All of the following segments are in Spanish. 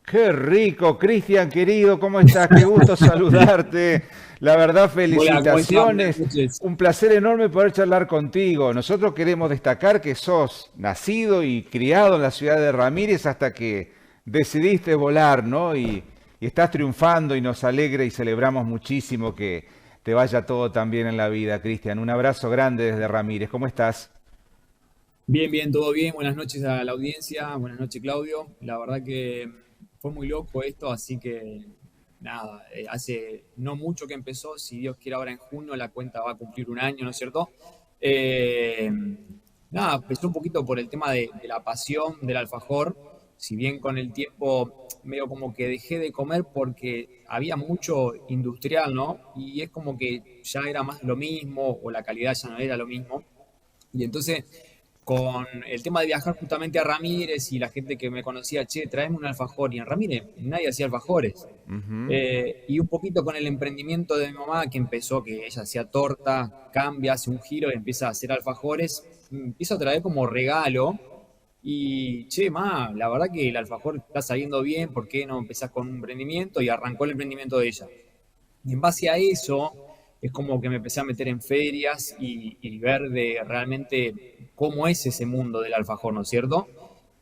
Qué rico, Cristian querido, ¿cómo estás? Qué gusto saludarte. La verdad, Hola, ¿cómo estás? Buenas felicitaciones. noches. Un placer enorme poder charlar contigo. Nosotros queremos destacar que sos nacido y criado en la ciudad de Ramírez hasta que decidiste volar, ¿no? Y estás triunfando y nos alegra y celebramos muchísimo que te vaya todo tan bien en la vida, Cristian. Un abrazo grande desde Ramírez. ¿Cómo estás? Bien, bien, todo bien. Buenas noches a la audiencia. Buenas noches, Claudio. La verdad que fue muy loco esto, así que nada, hace no mucho que empezó. Si Dios quiere, ahora en junio la cuenta va a cumplir un año, ¿no es cierto? Eh, Nada, empezó un poquito por el tema de la pasión del alfajor. Si bien con el tiempo medio como que dejé de comer porque había mucho industrial, ¿no? Y es como que ya era más lo mismo o la calidad ya no era lo mismo. Y entonces, con el tema de viajar justamente a Ramírez y la gente que me conocía, che, traeme un alfajor. Y en Ramírez nadie hacía alfajores. Ujú. Y un poquito con el emprendimiento de mi mamá, que empezó, que ella hacía torta, cambia, hace un giro y empieza a hacer alfajores, empieza a traer como regalo. Y, che, ma, la verdad que el alfajor está saliendo bien, ¿por qué no empezás con un emprendimiento? Y arrancó el emprendimiento de ella. Y en base a eso, es como que me empecé a meter en ferias y ver de realmente cómo es ese mundo del alfajor, ¿no es cierto?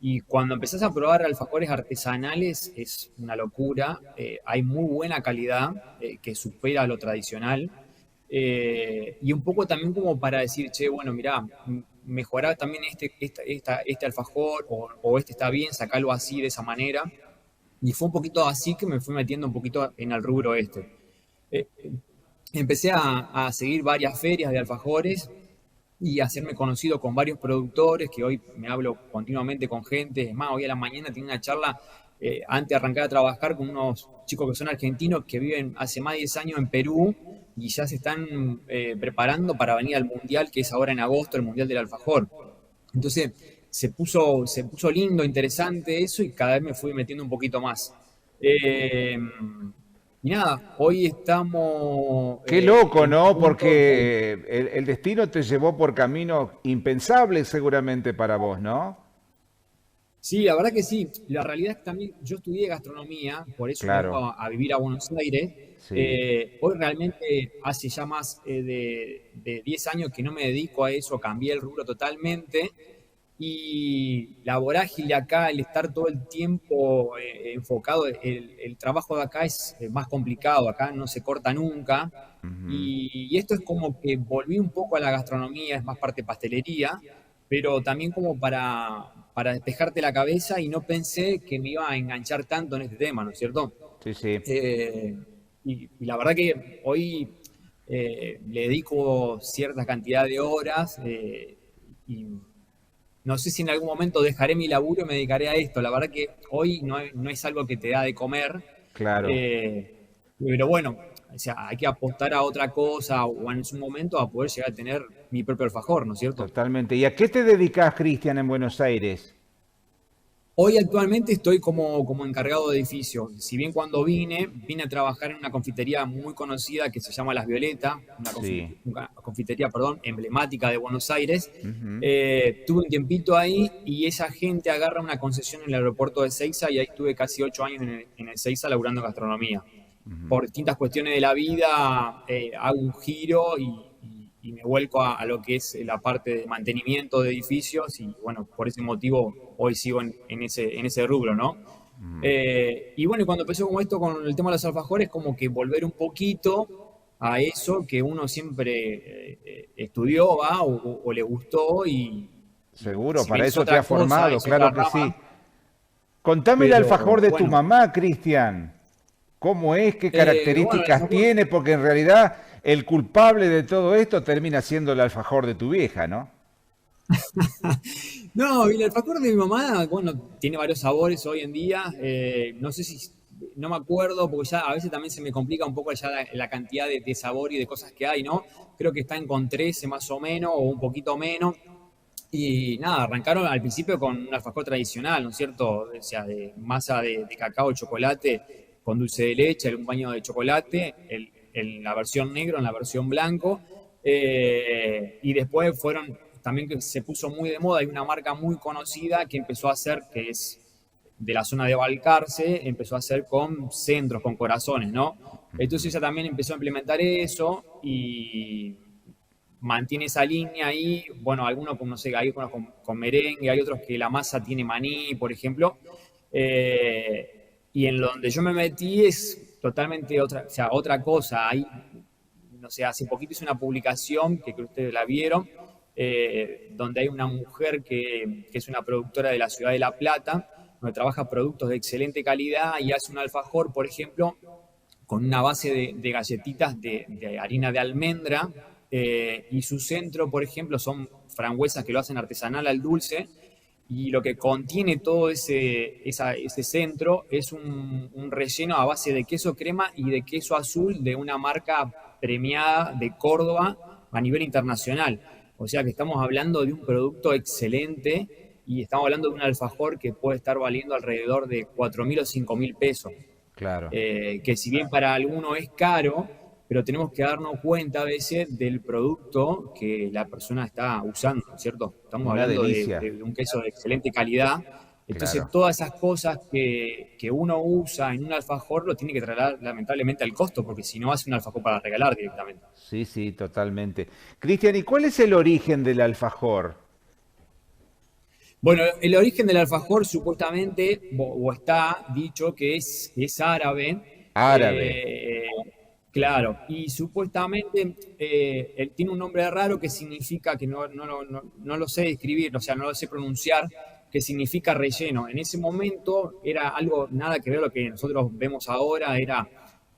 Y cuando empezás a probar alfajores artesanales es una locura, hay muy buena calidad que supera lo tradicional. Y un poco también como para decir, che, bueno, mirá, mejorar también este alfajor o este está bien, sacarlo así, de esa manera. Y fue un poquito así que me fui metiendo un poquito en el rubro este. Eh, Empecé a seguir varias ferias de alfajores y a hacerme conocido con varios productores, que hoy me hablo continuamente con gente. Es más, hoy a la mañana tenía una charla antes de arrancar a trabajar con unos chicos que son argentinos que viven hace más de 10 años en Perú y ya se están preparando para venir al Mundial, que es ahora en agosto, el Mundial del Alfajor. Entonces se puso lindo, interesante eso y cada vez me fui metiendo un poquito más. Eh, y nada, hoy estamos Qué loco, en un ¿no? punto que Porque el destino te llevó por caminos impensables seguramente para vos, ¿no? sí, la verdad que sí. La realidad es que también yo estudié gastronomía, por eso me vengo Claro, a vivir a Buenos Aires. sí. Hoy realmente hace ya más de 10 años que no me dedico a eso, cambié el rubro totalmente. Y la vorágine acá, el estar todo el tiempo enfocado, el trabajo de acá es más complicado, acá no se corta nunca. Ujú. Y esto es como que volví un poco a la gastronomía, es más parte pastelería, pero también como para despejarte la cabeza y no pensé que me iba a enganchar tanto en este tema, ¿no es cierto? Sí, sí. Eh, y la verdad que hoy le dedico cierta cantidad de horas y no sé si en algún momento dejaré mi laburo y me dedicaré a esto. La verdad que hoy no es algo que te da de comer, Claro, pero bueno, o sea, hay que apostar a otra cosa o en su momento a poder llegar a tener mi propio alfajor, ¿no es cierto? totalmente. ¿Y a qué te dedicas, Cristian, en Buenos Aires? Hoy actualmente estoy como encargado de edificio. Si bien cuando vine a trabajar en una confitería muy conocida que se llama Las Violetas, Sí. una confitería, perdón, emblemática de Buenos Aires. Ujú. Tuve un tiempito ahí y esa gente agarra una concesión en el aeropuerto de Ezeiza y ahí estuve casi 8 años en Ezeiza laburando en gastronomía. Por distintas cuestiones de la vida hago un giro y me vuelco a lo que es la parte de mantenimiento de edificios y bueno, por ese motivo hoy sigo en ese rubro, ¿no? Y bueno, y cuando empezó como esto con el tema de los alfajores, como que volver un poquito a eso que uno siempre estudió, va, o le gustó y Seguro, si para bien es eso te ha otra cosa, formado, es otra claro que sí. rama, Contame el alfajor pero de tu bueno, mamá, Cristian. ¿Cómo es? ¿Qué bueno, el características alfajor. tiene? Porque en realidad el culpable de todo esto termina siendo el alfajor de tu vieja, ¿no? No, y el alfajor de mi mamá, bueno, tiene varios sabores hoy en día. No sé si, no me acuerdo, porque ya a veces también se me complica un poco ya la cantidad de sabor y de cosas que hay, ¿no? Creo que están con 13 más o menos, o un poquito menos. Y nada, arrancaron al principio con un alfajor tradicional, ¿no es cierto? O sea, de masa de cacao, chocolate, con dulce de leche, un baño de chocolate, en la versión negro, en la versión blanco. Y después fueron, también que se puso muy de moda, hay una marca muy conocida que empezó a hacer, que es de la zona de Balcarce empezó a hacer con centros, con corazones, ¿no? Entonces ella también empezó a implementar eso y mantiene esa línea ahí. Bueno, algunos, no sé, hay algunos con merengue, hay otros que la masa tiene maní, por ejemplo. Y en donde yo me metí es totalmente otra, o sea, otra cosa. Hay, no sé, hace poquito hice una publicación que ustedes la vieron, donde hay una mujer que es una productora de la ciudad de La Plata, donde trabaja productos de excelente calidad y hace un alfajor, por ejemplo, con una base de galletitas de harina de almendra, y su centro, por ejemplo, son frambuesas que lo hacen artesanal al dulce, y lo que contiene todo ese centro es un relleno a base de queso crema y de queso azul de una marca premiada de Córdoba a nivel internacional. O sea que estamos hablando de un producto excelente y estamos hablando de un alfajor que puede estar valiendo alrededor de 4.000 o 5.000 pesos. Claro. Que si bien para alguno es caro, pero tenemos que darnos cuenta a veces del producto que la persona está usando, ¿cierto? Estamos Una hablando delicia. de un queso de excelente calidad. Entonces, Claro. todas esas cosas que uno usa en un alfajor lo tiene que trasladar lamentablemente al costo, porque si no hace un alfajor para regalar directamente. Sí, sí, totalmente. Cristian, ¿y cuál es el origen del alfajor? Bueno, el origen del alfajor supuestamente, o está dicho que es árabe, Árabe. claro, y supuestamente él tiene un nombre raro que significa, que no lo sé describir, o sea, no lo sé pronunciar, que significa relleno. En ese momento era algo nada que ver a lo que nosotros vemos ahora, era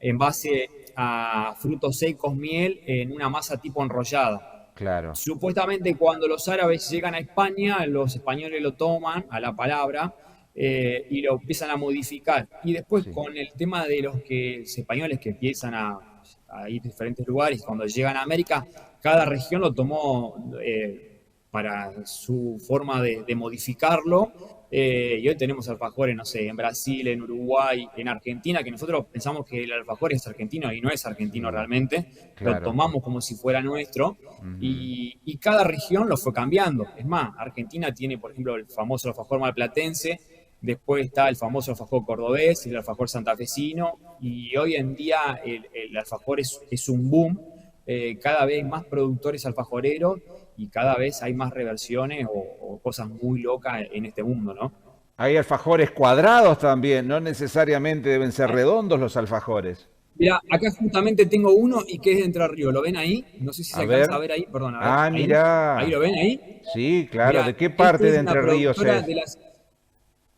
en base a frutos secos, miel, en una masa tipo enrollada. Claro. Supuestamente cuando los árabes llegan a España, los españoles lo toman a la palabra, y lo empiezan a modificar. Y después Sí. con el tema de los españoles que empiezan a ir a diferentes lugares, cuando llegan a América, cada región lo tomó para su forma de modificarlo. Y hoy tenemos alfajores, no sé, en Brasil, en Uruguay, en Argentina, que nosotros pensamos que el alfajor es argentino y no es argentino Sí. realmente. Lo Claro. tomamos como si fuera nuestro, Ujú. y cada región lo fue cambiando. Es más, Argentina tiene, por ejemplo, el famoso alfajor malplatense, después está el famoso alfajor cordobés, el alfajor santafesino, y hoy en día el alfajor es un boom. Cada vez hay más productores alfajoreros y cada vez hay más reversiones o cosas muy locas en este mundo, ¿no? Hay alfajores cuadrados también, no necesariamente deben ser redondos los alfajores. Mira, acá justamente tengo uno y que es de Entre Ríos. ¿Lo ven ahí? No sé si se A alcanza a ver. ver ahí. Perdón, a ver. Ah, Ahí. ¿Ahí mira. lo ven ahí? Sí, claro. Mira, ¿De qué esto parte de es una Entre Ríos productora es? de las,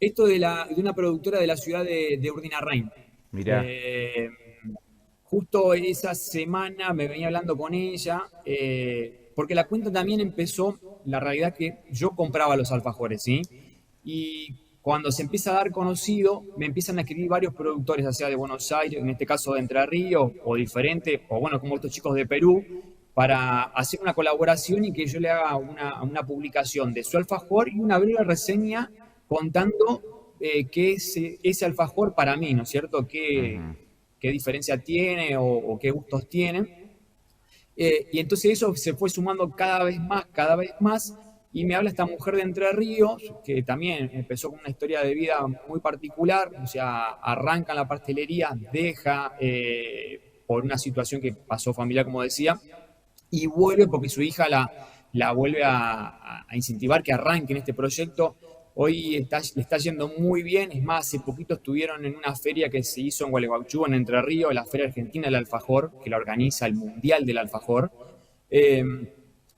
esto de una productora de la ciudad de Urdinarrain. Mirá. Eh, Justo esa semana me venía hablando con ella, porque la cuenta también empezó, la realidad que yo compraba los alfajores, ¿sí? Y cuando se empieza a dar conocido, me empiezan a escribir varios productores, ya sea de Buenos Aires, en este caso de Entre Ríos, o diferente, o bueno, como estos chicos de Perú, para hacer una colaboración y que yo le haga una publicación de su alfajor y una breve reseña contando qué es ese alfajor para mí, ¿no es cierto? Ujú. Qué diferencia tiene o qué gustos tiene. Y entonces eso se fue sumando cada vez más. Y me habla esta mujer de Entre Ríos, que también empezó con una historia de vida muy particular, o sea, arranca en la pastelería, deja por una situación que pasó familiar, como decía, y vuelve porque su hija la vuelve a incentivar que arranque en este proyecto. Hoy le está yendo muy bien, es más, hace poquito estuvieron en una feria que se hizo en Gualeguaychú, en Entre Ríos, la Feria Argentina del Alfajor, que la organiza el Mundial del Alfajor. Eh,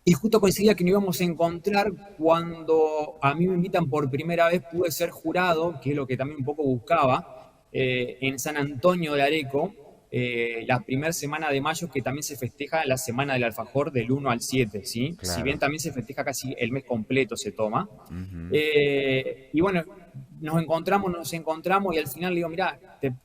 y justo coincidía que nos íbamos a encontrar cuando a mí me invitan por primera vez, pude ser jurado, que es lo que también un poco buscaba, en San Antonio de Areco, la primera semana de mayo, que también se festeja la Semana del Alfajor del 1 al 7, ¿sí? Si bien Claro. también se festeja casi el mes completo, se toma. Ujú. Y bueno, nos encontramos y al final le digo, mira,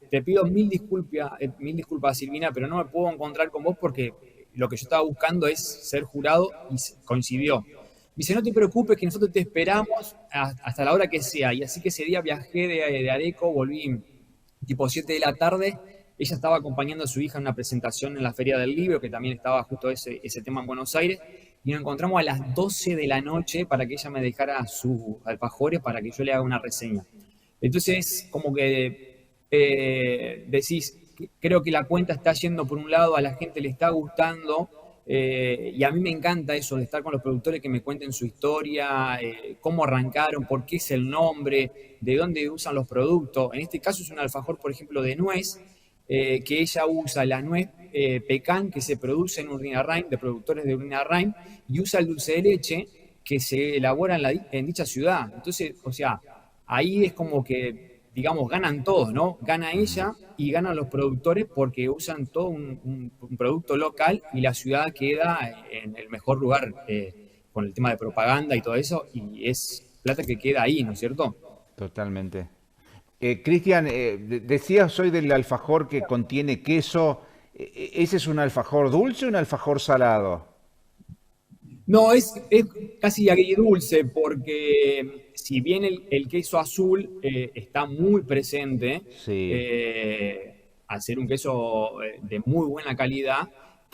te pido mil disculpas, Silvina, pero no me puedo encontrar con vos porque lo que yo estaba buscando es ser jurado y coincidió. Me dice, no te preocupes, que nosotros te esperamos hasta la hora que sea. Y así que ese día viajé de Areco, volví tipo 7 de la tarde. Ella estaba acompañando a su hija en una presentación en la Feria del Libro, que también estaba justo ese tema en Buenos Aires, y nos encontramos a las 12 de la noche para que ella me dejara sus alfajores para que yo le haga una reseña. Entonces, como que decís, creo que la cuenta está yendo por un lado, a la gente le está gustando, y a mí me encanta eso de estar con los productores que me cuenten su historia, cómo arrancaron, por qué es el nombre, de dónde usan los productos. En este caso es un alfajor, por ejemplo, de nuez, que ella usa la nuez pecan que se produce en Urdinarrain, de productores de Urdinarrain, y usa el dulce de leche que se elabora en dicha ciudad. Entonces, o sea, ahí es como que, digamos, ganan todos, ¿no? Gana Ujú. ella y ganan los productores porque usan todo un producto local y la ciudad queda en el mejor lugar con el tema de propaganda y todo eso, y es plata que queda ahí, ¿no es cierto? Totalmente. Cristian, decías soy del alfajor que contiene queso. ¿Ese es un alfajor dulce o un alfajor salado? No, es casi agridulce porque si bien el queso azul está muy presente, Sí, al ser un queso de muy buena calidad,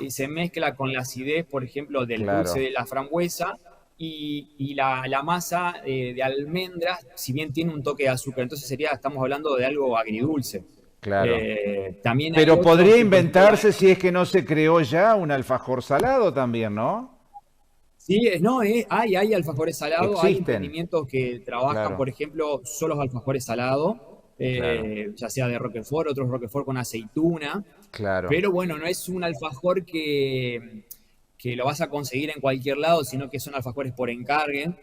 se mezcla con la acidez, por ejemplo, del dulce claro, de la frambuesa y la masa de almendras, si bien tiene un toque de azúcar, entonces estamos hablando de algo agridulce. claro. También hay Pero otros podría que, por ejemplo, inventarse si es que no se creó ya un alfajor salado también, ¿no? sí, no, hay alfajores salados, hay Existen, emprendimientos que trabajan, claro, por ejemplo, solo los alfajores salados, claro, ya sea de Roquefort, otros Roquefort con aceituna, claro. pero bueno, no es un alfajor que lo vas a conseguir en cualquier lado, sino que son alfajores por encargue,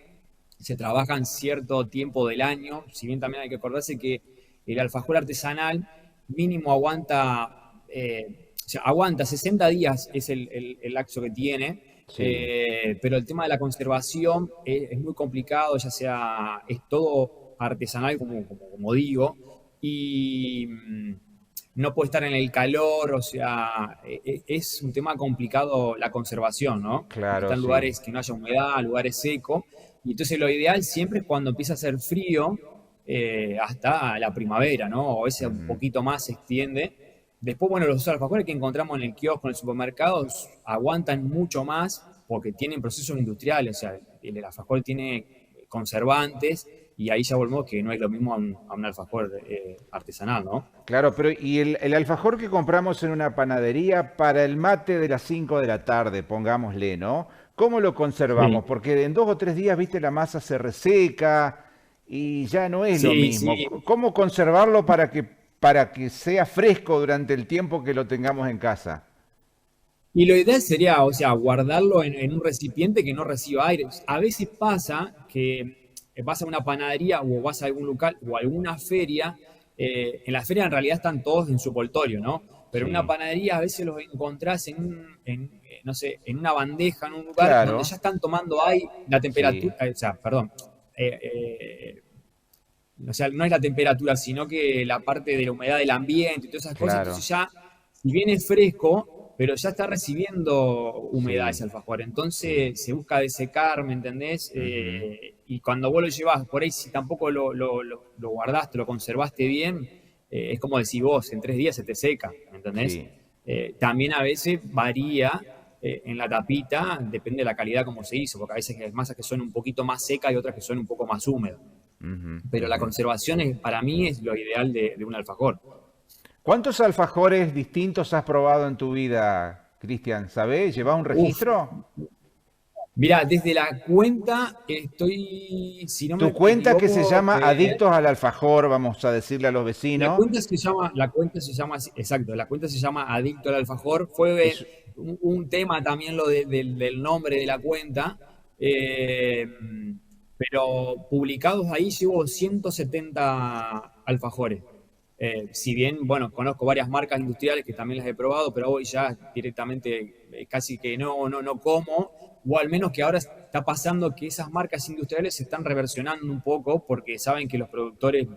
se trabajan cierto tiempo del año, si bien también hay que acordarse que el alfajor artesanal mínimo aguanta, o sea, aguanta 60 días, es el lapso que tiene, Sí. pero el tema de la conservación es muy complicado, ya sea, es todo artesanal, como digo, y no puede estar en el calor, o sea, es un tema complicado la conservación, ¿no? Porque Claro, están sí. lugares que no haya humedad, lugares secos, y entonces lo ideal siempre es cuando empieza a hacer frío, hasta la primavera, ¿no? O a veces un Ujú. poquito más se extiende. Después, bueno, los alfajores que encontramos en el kiosco, en el supermercado, aguantan mucho más porque tienen procesos industriales, o sea, el alfajor tiene conservantes y ahí ya volvemos que no es lo mismo a un alfajor artesanal, ¿no? Claro, pero ¿y el alfajor que compramos en una panadería para el mate de las 5 de la tarde, pongámosle, ¿no? ¿Cómo lo conservamos? Sí, Porque en 2 o 3 días, viste, la masa se reseca y ya no es lo sí, mismo. sí. ¿Cómo conservarlo para que sea fresco durante el tiempo que lo tengamos en casa? Y lo ideal sería, o sea, guardarlo en un recipiente que no reciba aire. A veces pasa que vas a una panadería o vas a algún local o a alguna feria. En la feria en realidad están todos en su envoltorio, ¿no? Pero en una Sí, panadería a veces los encontrás no sé, en una bandeja, en un lugar donde claro, ya están tomando aire, la sí, temperatura, o sea, perdón, eh, eh, o sea, no es la temperatura, sino que la parte de la humedad del ambiente y todas esas cosas. claro, Entonces ya, si bien es fresco, pero ya está recibiendo humedad sí, ese alfajor. sí. Entonces se busca desecar, ¿me entendés? Ujú. Y cuando vos lo llevas por ahí, si tampoco lo guardaste, lo conservaste bien, es como decís vos, en 3 días se te seca, ¿me entendés? Sí. También a veces varía en la tapita, depende de la calidad como se hizo, porque a veces hay masas que son un poquito más secas y otras que son un poco más húmedas. Ujú, Pero la ujú. conservación para mí es lo ideal de un alfajor. ¿Cuántos alfajores distintos has probado en tu vida, Cristian? ¿Sabés? ¿Llevas un Uf, registro? mira, desde la cuenta estoy, si no Tu me cuenta que se equivoco, llama Adictos al Alfajor, vamos a decirle a los vecinos, exacto, la cuenta se llama Adicto al Alfajor. Fue es, un tema también lo del nombre de la cuenta, eh, pero publicados ahí llevo 170 alfajores. Si bien, bueno, conozco varias marcas industriales que también las he probado, pero hoy ya directamente casi que no como, o al menos que ahora está pasando que esas marcas industriales se están reversionando un poco porque saben que los productores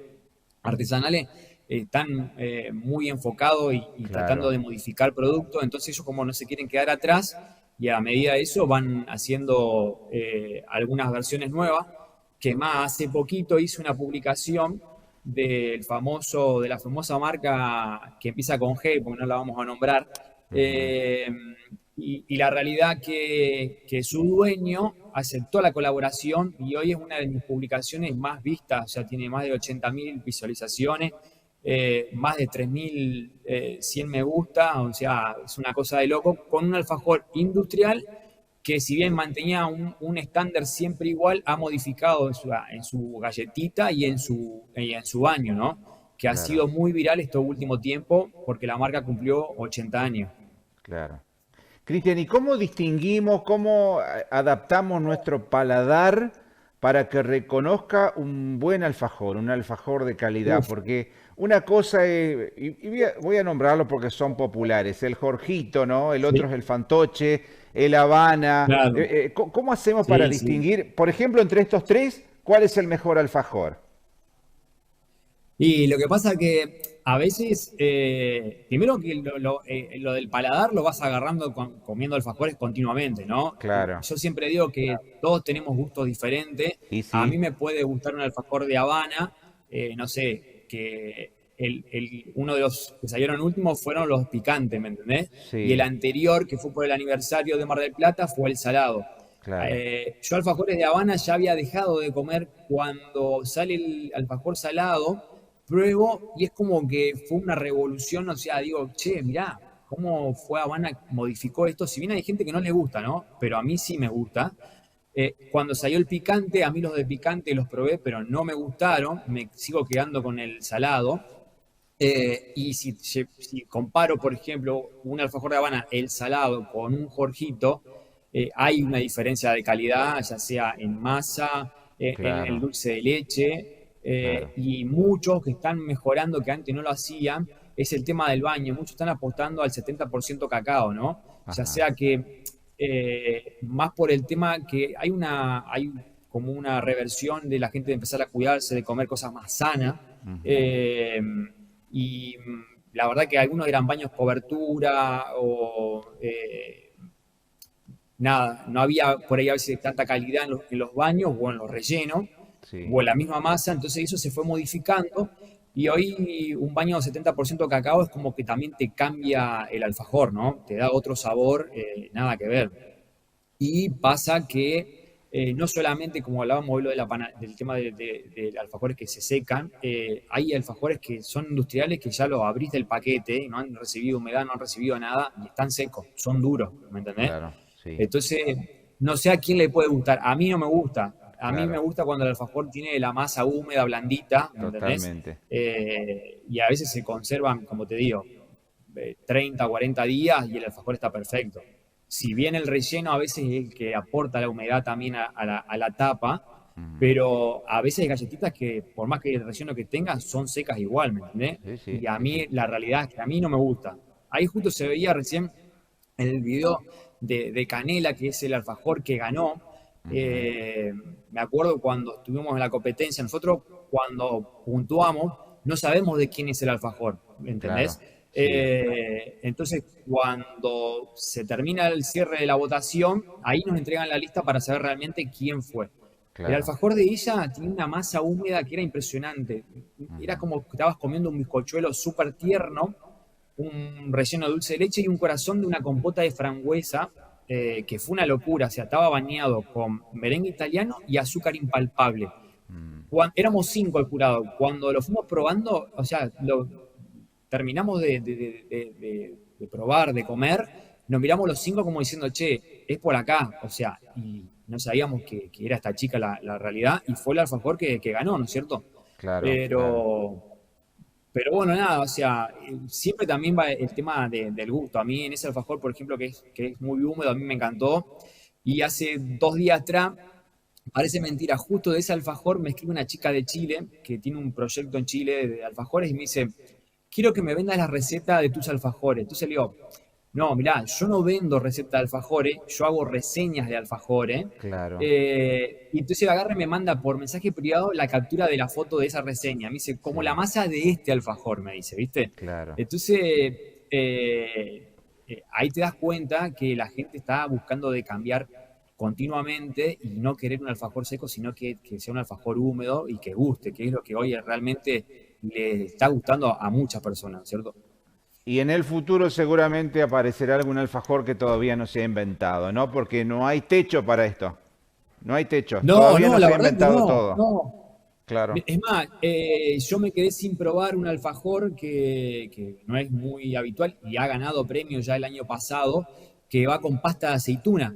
artesanales están muy enfocados y tratando claro. de modificar productos, entonces ellos como no se quieren quedar atrás y a medida de eso van haciendo algunas versiones nuevas, que más hace poquito hice una publicación de la famosa marca que empieza con G, porque no la vamos a nombrar, Ujú. eh, y la realidad que su dueño aceptó la colaboración y hoy es una de mis publicaciones más vistas, o sea, tiene más de 80.000 visualizaciones, más de 3.100 me gusta, o sea, es una cosa de loco, con un alfajor industrial que si bien mantenía un estándar siempre igual, ha modificado en su galletita y en su baño, ¿no? Que ha Claro, sido muy viral este último tiempo porque la marca cumplió 80 años. claro. Cristian, ¿y cómo distinguimos, cómo adaptamos nuestro paladar para que reconozca un buen alfajor, un alfajor de calidad? Uf, Porque una cosa es, y voy a nombrarlos porque son populares, el Jorgito, ¿no? El otro sí, es el Fantoche, el Habana. claro, ¿Cómo hacemos para sí, sí. distinguir, por ejemplo, entre estos tres, cuál es el mejor alfajor? Y lo que pasa que a veces, primero que lo del paladar lo vas agarrando comiendo alfajores continuamente, ¿no? Claro. Yo siempre digo que todos tenemos gustos diferentes. Y A mí sí, me puede gustar un alfajor de Habana, no sé, que uno de los que salieron últimos fueron los picantes, ¿me entendés? Y el sí, anterior, que fue por el aniversario de Mar del Plata, fue el salado. claro. Yo alfajores de Habana ya había dejado de comer cuando sale el alfajor salado, pruebo y es como que fue una revolución, o sea, digo, che, mirá, cómo fue Habana, modificó esto, si bien hay gente que no le gusta, ¿no? Pero a mí sí me gusta. Cuando salió el picante, a mí los de picante los probé, pero no me gustaron, me sigo quedando con el salado. Y si comparo, por ejemplo, un alfajor de Habana, el salado, con un Jorgito, hay una diferencia de calidad, ya sea en masa, en el Claro, dulce de leche, claro. y muchos que están mejorando, que antes no lo hacían, es el tema del baño. Muchos están apostando al 70% cacao, ¿no? Ya Ajá. sea que más por el tema que hay como una reversión de la gente de empezar a cuidarse, de comer cosas más sanas. Ujú. Eh, y la verdad que algunos eran baños cobertura o nada, no había por ahí a veces tanta calidad en los baños o en los rellenos Sí, o en la misma masa, entonces eso se fue modificando y hoy un baño de 70% cacao es como que también te cambia el alfajor, ¿no? Te da otro sabor, nada que ver. Y pasa que no solamente, como hablábamos hoy lo de del tema de alfajores que se secan, hay alfajores que son industriales que ya los abrís del paquete, no han recibido humedad, no han recibido nada y están secos, son duros, ¿me entendés? claro, sí, Entonces, no sé a quién le puede gustar, a mí no me gusta. A mí me claro, gusta cuando el alfajor tiene la masa húmeda, blandita, ¿me entendés? totalmente. Y a veces se conservan, como te digo, 30, 40 días y el alfajor está perfecto. Si bien el relleno a veces es el que aporta la humedad también a la tapa, Ujú. pero a veces hay galletitas que, por más que el relleno que tengan, son secas igual, ¿me entendés? Sí, sí, Y a sí, sí. mí la realidad es que a mí no me gusta. Ahí justo se veía recién en el video de Canela, que es el alfajor que ganó. Ujú. Me acuerdo cuando estuvimos en la competencia, nosotros cuando puntuamos no sabemos de quién es el alfajor, Claro, ¿entendés? sí, Entonces, cuando se termina el cierre de la votación, ahí nos entregan la lista para saber realmente quién fue. El claro. alfajor de ella tenía una masa húmeda que era impresionante. Era Ujú. como que estabas comiendo un bizcochuelo súper tierno, un relleno de dulce de leche y un corazón de una compota de frangüesa, que fue una locura. O sea, estaba bañado con merengue italiano y azúcar impalpable. Mm. Éramos cinco al jurado. Cuando lo fuimos probando, o sea, terminamos de probar, de comer, nos miramos los cinco como diciendo, che, es por acá. O sea, y no sabíamos que era esta chica la realidad y fue el alfajor que ganó, ¿no es cierto? Claro, claro. Pero pero bueno, nada, o sea, siempre también va el tema del gusto. A mí en ese alfajor, por ejemplo, que es muy húmedo, a mí me encantó. Y hace 2 días atrás, parece mentira, justo de ese alfajor me escribe una chica de Chile que tiene un proyecto en Chile de alfajores y me dice, quiero que me vendas la receta de tus alfajores. Entonces le digo, no, mirá, yo no vendo receta de alfajores, yo hago reseñas de alfajores. Claro, Y entonces agarra y me manda por mensaje privado la captura de la foto de esa reseña. Me dice, como la sí, masa de este alfajor, me dice, ¿viste? claro. Entonces, ahí te das cuenta que la gente está buscando de cambiar continuamente y no querer un alfajor seco, sino que sea un alfajor húmedo y que guste, que es lo que hoy realmente le está gustando a muchas personas, ¿cierto? Y en el futuro seguramente aparecerá algún alfajor que todavía no se ha inventado, ¿no? Porque no hay techo para esto. No hay techo. No, Todavía no, no la se ha verdad que inventado no, todo. no. Claro. Es más, yo me quedé sin probar un alfajor que no es muy habitual y ha ganado premios ya el año pasado, que va con pasta de aceituna.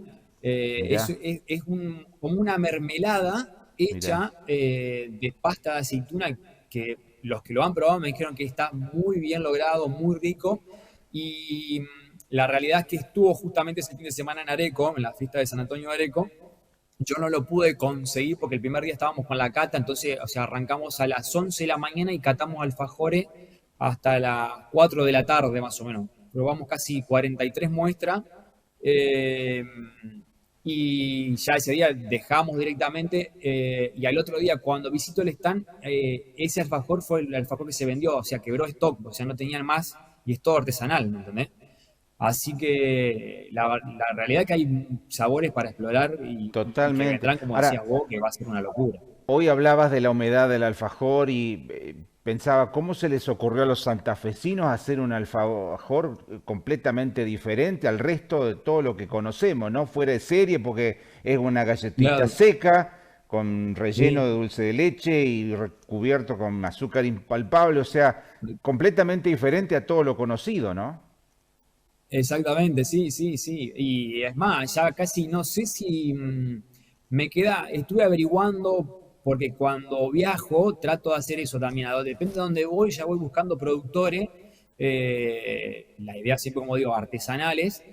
Mirá, Como una mermelada mirá. hecha de pasta de aceituna que los que lo han probado me dijeron que está muy bien logrado, muy rico. Y la realidad es que estuvo justamente ese fin de semana en Areco, en la fiesta de San Antonio de Areco. Yo no lo pude conseguir porque el primer día estábamos con la cata, entonces, o sea, arrancamos a las 11 de la mañana y catamos alfajores hasta las 4 de la tarde, más o menos. Probamos casi 43 muestras eh, y ya ese día dejamos directamente. Y al otro día, cuando visito el stand, ese alfajor fue el alfajor que se vendió, o sea, quebró stock, o sea, no tenían más y es todo artesanal, ¿me entendés? Así que la realidad es que hay sabores para explorar y que Totalmente. vendrán, como Ahora, decías vos, que va a ser una locura. hoy hablabas de la humedad del alfajor y pensaba, ¿cómo se les ocurrió a los santafesinos hacer un alfajor completamente diferente al resto de todo lo que conocemos, ¿no? Fuera de serie, porque es una galletita Claro, seca, con relleno de sí, dulce de leche y recubierto con azúcar impalpable, o sea, completamente diferente a todo lo conocido, ¿no? exactamente, sí, sí, sí. Y es más, ya casi no sé si me queda, estuve averiguando, porque cuando viajo trato de hacer eso también. Depende de dónde voy, ya voy buscando productores. La idea siempre, como digo, artesanales.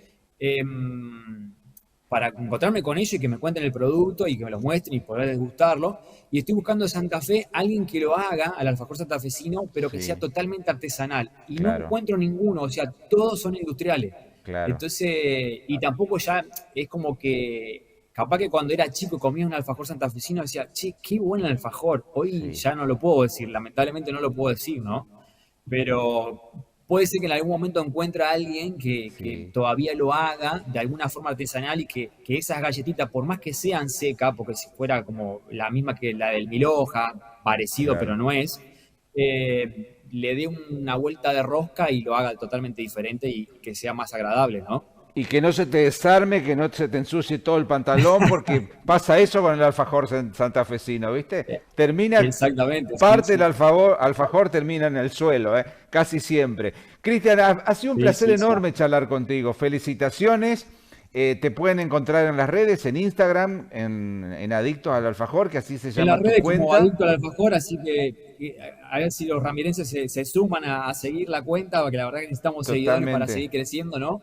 Para encontrarme con ellos y que me cuenten el producto y que me lo muestren y poder degustarlo. Y estoy buscando en Santa Fe alguien que lo haga al alfajor santafesino, pero que sea Sí, totalmente artesanal. Y no claro, encuentro ninguno, o sea, todos son industriales. claro, Entonces, y tampoco ya es como que, capaz que cuando era chico comía un alfajor santafesino decía, che, qué buen alfajor. Hoy sí, ya no lo puedo decir, lamentablemente no lo puedo decir, ¿no? Pero puede ser que en algún momento encuentre a alguien que sí, todavía lo haga de alguna forma artesanal y que esas galletitas, por más que sean secas, porque si fuera como la misma que la del mil hoja, parecido pero claro. no es, le dé una vuelta de rosca y lo haga totalmente diferente y que sea más agradable, ¿no? Y que no se te desarme, que no se te ensucie todo el pantalón, porque pasa eso con el alfajor santafesino, ¿viste? Eh, Termina, Exactamente, sí, parte del sí. alfajor termina en el suelo, ¿eh? Casi siempre. Cristian, ha sido un Sí, placer sí, sí. enorme charlar contigo. Felicitaciones. Te pueden encontrar en las redes, en Instagram, en Adictos al Alfajor, que así se En las llama tu redes como cuenta. adicto al alfajor, así que a ver si los ramirenses se suman a seguir la cuenta, porque la verdad que necesitamos seguidores para Totalmente. seguir creciendo, ¿no?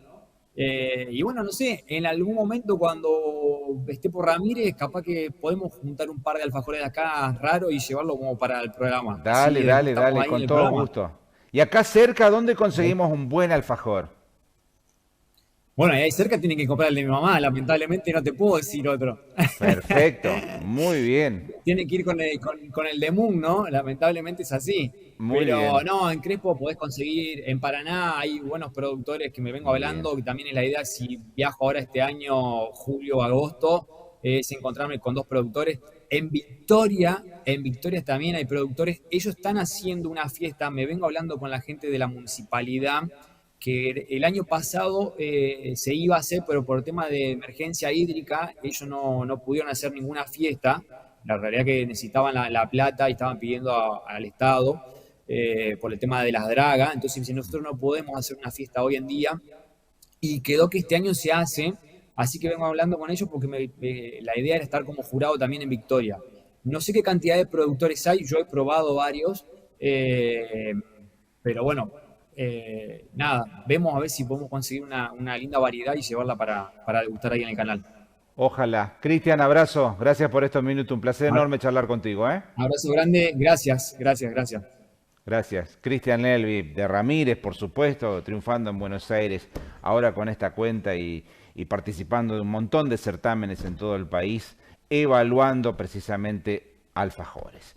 Y bueno, no sé, en algún momento cuando esté por Ramírez, capaz que podemos juntar un par de alfajores de acá raro y llevarlo como para el programa. Así Dale, dale, degustamos dale, ahí en con el todo programa. gusto. Y acá cerca, ¿dónde conseguimos un buen alfajor? Bueno, y ahí cerca tienen que comprar el de mi mamá, lamentablemente no te puedo decir otro. Perfecto, muy bien, Tiene que ir con el de Moon, ¿no? Lamentablemente es así. muy Pero bien, no, en Crespo podés conseguir, en Paraná hay buenos productores que me vengo bien. hablando, que también es la idea, si viajo ahora este año, julio, agosto, es encontrarme con dos productores. En Victoria también hay productores, ellos están haciendo una fiesta, me vengo hablando con la gente de la municipalidad, que el año pasado se iba a hacer, pero por tema de emergencia hídrica, ellos no pudieron hacer ninguna fiesta. La realidad que necesitaban la plata y estaban pidiendo al Estado por el tema de las dragas. Entonces, si nosotros no podemos hacer una fiesta hoy en día, y quedó que este año se hace, así que vengo hablando con ellos porque la idea era estar como jurado también en Victoria. No sé qué cantidad de productores hay, yo he probado varios, eh, pero bueno, nada, vemos a ver si podemos conseguir una linda variedad y llevarla para degustar ahí en el canal. Ojalá. Cristian, abrazo. Gracias por estos minutos. Un placer enorme charlar contigo, ¿eh? Abrazo grande, gracias, gracias, gracias. Gracias. Cristian Nelvi de Ramírez, por supuesto, triunfando en Buenos Aires, ahora con esta cuenta y participando de un montón de certámenes en todo el país, evaluando precisamente alfajores.